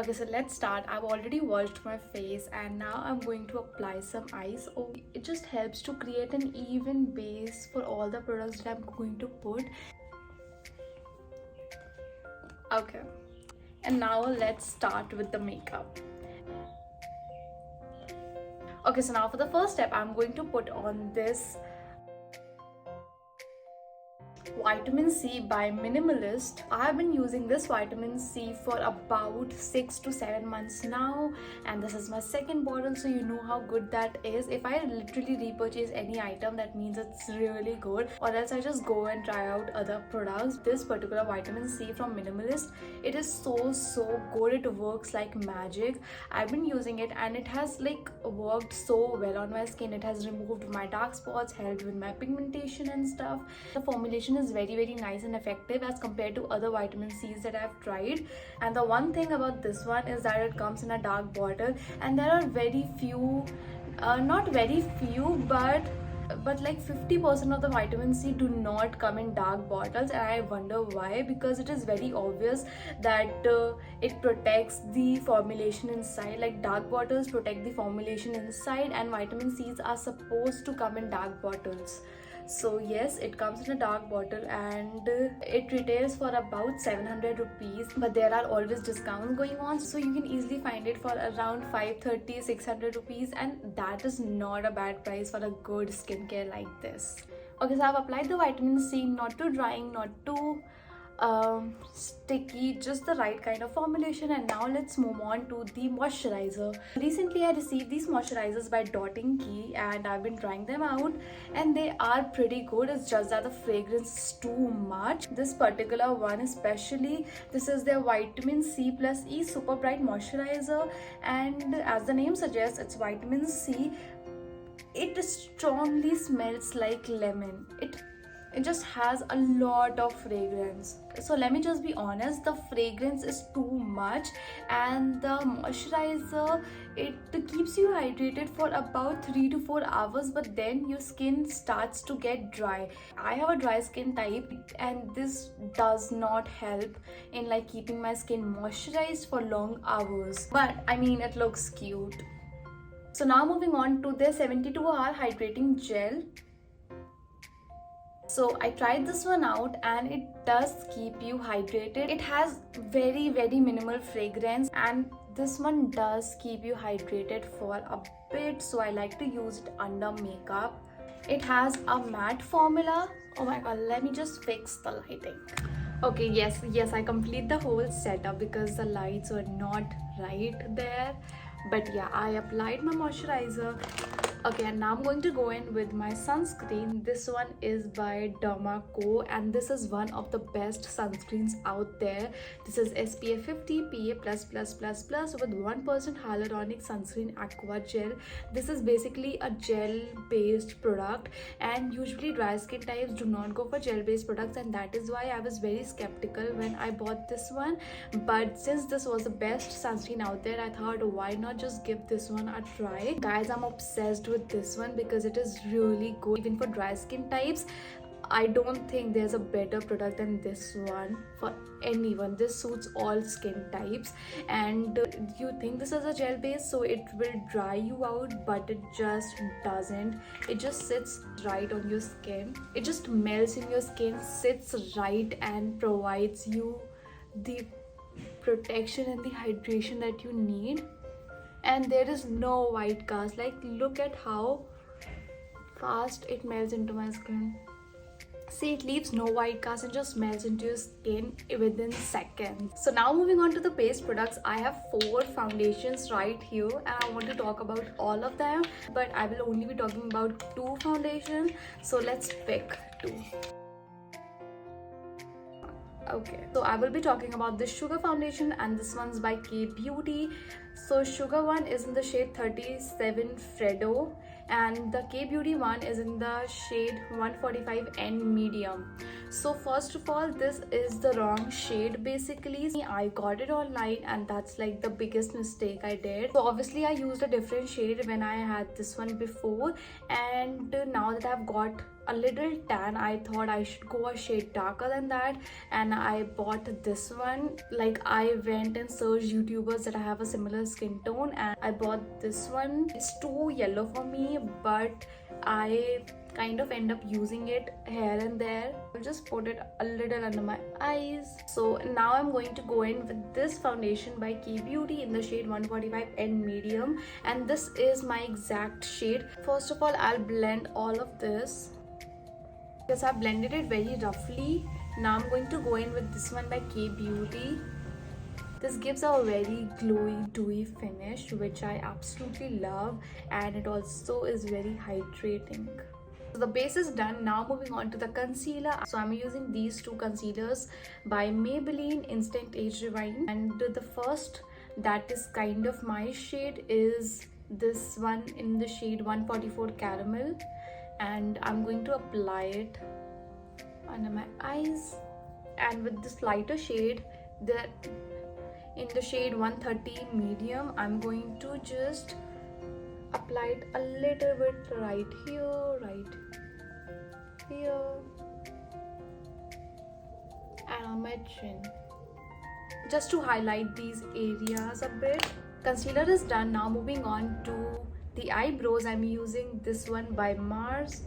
Okay, so let's start. I've already washed my face and now I'm going to apply some ice. Oh, it just helps to create an even base for all the products that I'm going to put. Okay, and now let's start with the makeup. Okay, so now for the first step, I'm going to put on this Vitamin C by Minimalist. I have been using this vitamin C for about 6 to 7 months now, and this is my second bottle, so you know how good that is. If I literally repurchase any item, that means it's really good, or else I just go and try out other products. This particular vitamin C from Minimalist, it is so good. It works like magic. I've been using it and it has like worked so well on my skin. It has removed my dark spots, helped with my pigmentation and stuff. The formulation is very nice and effective as compared to other vitamin C's that I've tried. And the one thing about this one is that it comes in a dark bottle, and there are very few, not very few, but like 50% of the vitamin C do not come in dark bottles, and I wonder why, because it is very obvious that it protects the formulation inside. Like dark bottles protect the formulation inside, and vitamin C's are supposed to come in dark bottles. So yes, it comes in a dark bottle and it retails for about 700 rupees, but there are always discounts going on, so you can easily find it for around 530-600 rupees, and that is not a bad price for a good skincare like this. Okay, so I've applied the vitamin C, not too drying, not too sticky, just the right kind of formulation. And now let's move on to the moisturizer. Recently I received these moisturizers by Dot & Key and I've been trying them out and they are pretty good. It's just that the fragrance is too much. This particular one especially, this is their vitamin C plus E super bright moisturizer, and as the name suggests, it's vitamin C. It strongly smells like lemon. It just has a lot of fragrance. So let me just be honest, the fragrance is too much, and the moisturizer, it keeps you hydrated for about 3 to 4 hours, but then your skin starts to get dry. I have a dry skin type and this does not help in like keeping my skin moisturized for long hours, but I mean, it looks cute. So now moving on to their 72-hour hydrating gel. So I tried this one out and it does keep you hydrated. It has very minimal fragrance, and this one does keep you hydrated for a bit, so I like to use it under makeup. It has a matte formula. Oh my god, let me just fix the lighting. Okay, yes, I complete the whole setup because the lights were not right there. But yeah, I applied my moisturizer. Okay, and now I'm going to go in with my sunscreen. This one is by Derma Co, and this is one of the best sunscreens out there. This is SPF 50 PA++++ with 1% hyaluronic sunscreen aqua gel. This is basically a gel based product, and usually dry skin types do not go for gel based products, and that is why I was very skeptical when I bought this one. But since this was the best sunscreen out there, I thought why not just give this one a try. Guys, I'm obsessed with this one because it is really good. Even for dry skin types, I don't think there's a better product than this one for anyone. This suits all skin types, and you think this is a gel base so it will dry you out, but it just doesn't. It just sits right on your skin. It just melts in your skin, sits right, and provides you the protection and the hydration that you need. And there is no white cast. Like, look at how fast it melts into my skin. See, it leaves no white cast and just melts into your skin within seconds. So now moving on to the base products, I have 4 foundations right here and I want to talk about all of them, but I will only be talking about 2 foundations, so let's pick 2. Okay, so I will be talking about this Sugar foundation, and this one's by K Beauty. So Sugar one is in the shade 37 Fredo, and the K Beauty one is in the shade 145N medium. So first of all, this is the wrong shade basically. I got it online and that's like the biggest mistake I did. So obviously I used a different shade when I had this one before, and now that I've got a little tan, I thought I should go a shade darker than that, and I bought this one. Like, I went and searched YouTubers that have a similar skin tone and I bought this one. It's too yellow for me, but I kind of end up using it here and there. I'll just put it a little under my eyes. So now I'm going to go in with this foundation by Key Beauty in the shade 145 and medium, and this is my exact shade. First of all, I'll blend all of this because I blended it very roughly. Now I'm going to go in with this one by K Beauty. This gives a very glowy, dewy finish, which I absolutely love, and it also is very hydrating. So the base is done. Now moving on to the concealer. So I'm using these two concealers by Maybelline Instant Age Rewind, and the first that is kind of my shade is this one in the shade 144 Caramel, and I'm going to apply it under my eyes. And with this lighter shade, in the shade 130 medium, I'm going to just apply it a little bit right here, and on my chin, just to highlight these areas a bit. Concealer is done. Now moving on to the eyebrows, I'm using this one by Mars.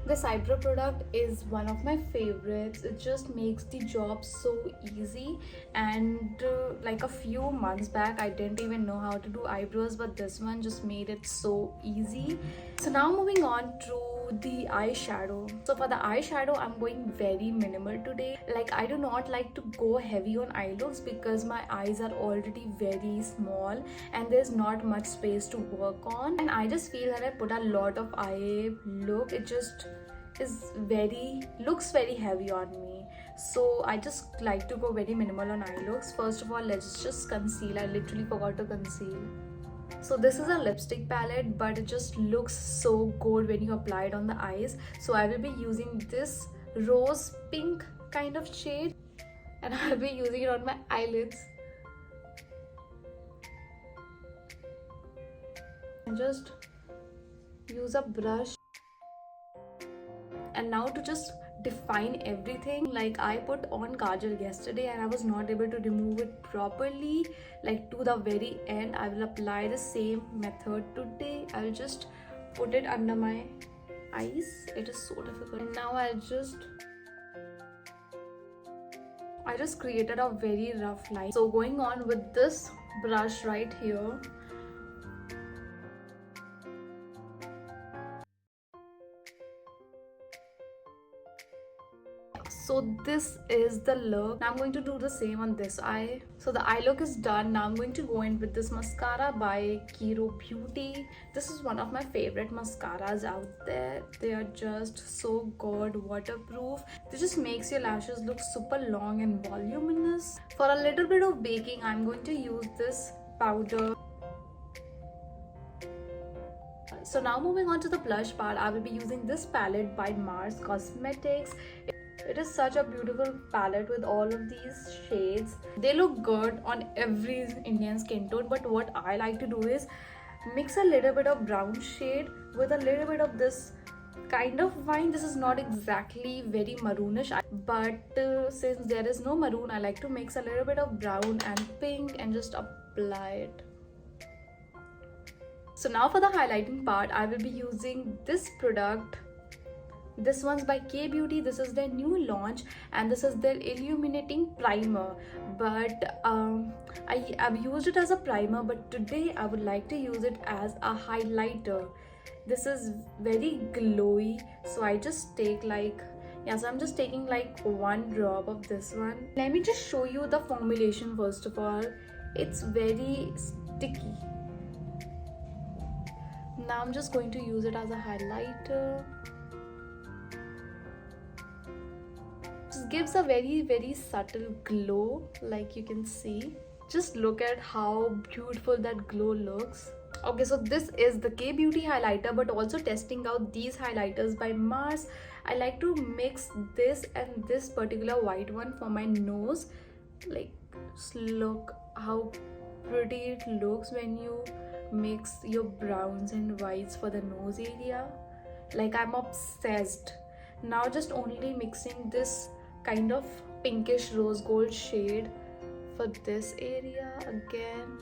This eyebrow product is one of my favorites. It just makes the job so easy, and like a few months back I didn't even know how to do eyebrows, but this one just made it so easy. So now moving on to the eyeshadow. So for the eyeshadow, I'm going very minimal today. Like, I do not like to go heavy on eye looks because my eyes are already very small and there's not much space to work on, and I just feel that I put a lot of eye look, it just looks very heavy on me. So I just like to go very minimal on eye looks. First of all, let's just conceal. I literally forgot to conceal. So this is a lipstick palette, but it just looks so good when you apply it on the eyes. So I will be using this rose pink kind of shade, and I'll be using it on my eyelids. And just use a brush. And now to just define everything, like, I put on kajal yesterday and I was not able to remove it properly, like to the very end. I will apply the same method today. I will just put it under my eyes. It is so difficult. And now I just created a very rough line. So going on with this brush right here, so this is the look. Now I'm going to do the same on this eye. So the eye look is done. Now I'm going to go in with this mascara by Kiro Beauty. This is one of my favorite mascaras out there. They are just so good, waterproof. This just makes your lashes look super long and voluminous. For a little bit of baking, I'm going to use this powder. So now moving on to the blush part, I will be using this palette by Mars Cosmetics. It is such a beautiful palette with all of these shades. They look good on every Indian skin tone, but what I like to do is mix a little bit of brown shade with a little bit of this kind of wine. This is not exactly very maroonish, but since there is no maroon, I like to mix a little bit of brown and pink and just apply it. So now for the highlighting part, I will be using this product. This one's by K Beauty. This is their new launch and this is their Illuminating primer, but I've used it as a primer, but today I would like to use it as a highlighter. This is very glowy, so I just take so I'm just taking like one drop of this one. Let me just show you the formulation first of all. It's very sticky. Now I'm just going to use it as a highlighter. Just gives a very subtle glow, like you can see. Just look at how beautiful that glow looks. Okay, so this is the K Beauty highlighter, but also testing out these highlighters by Mars. I like to mix this and this particular white one for my nose. Like, look how pretty it looks when you mix your browns and whites for the nose area. Like, I'm obsessed. Now just only mixing this kind of pinkish rose gold shade for this area again.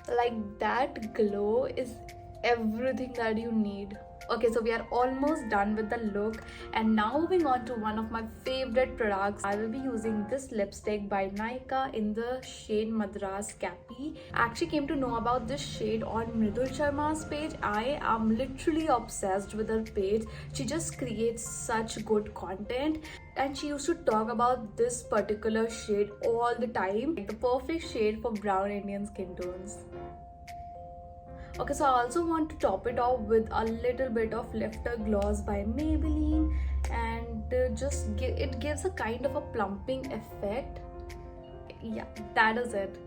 Like, that glow is everything that you need. Okay, so we are almost done with the look, and now moving on to one of my favorite products. I will be using this lipstick by Nykaa in the shade Madras Cappy. I actually came to know about this shade on Mridul Sharma's page. I am literally obsessed with her page. She just creates such good content, and she used to talk about this particular shade all the time, like the perfect shade for brown Indian skin tones. Okay, so I also want to top it off with a little bit of Lifter Gloss by Maybelline, and it gives a kind of a plumping effect. Yeah, that is it.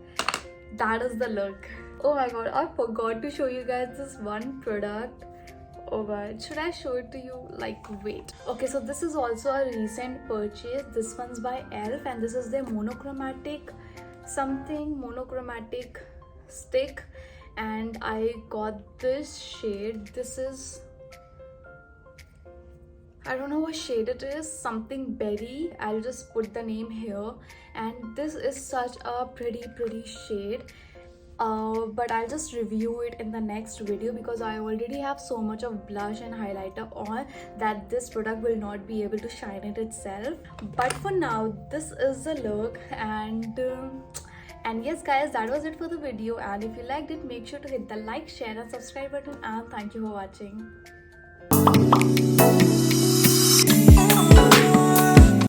That is the look. Oh my god, I forgot to show you guys this one product. Oh god, should I show it to you? Like, wait. Okay, so this is also a recent purchase. This one's by Elf, and this is their monochromatic stick, and I got this shade. This is, I don't know what shade it is, something berry. I'll just put the name here, and this is such a pretty shade. But I'll just review it in the next video because I already have so much of blush and highlighter on that this product will not be able to shine it itself. But for now, this is the look, and yes guys, that was it for the video, and if you liked it, make sure to hit the like, share and subscribe button, and thank you for watching.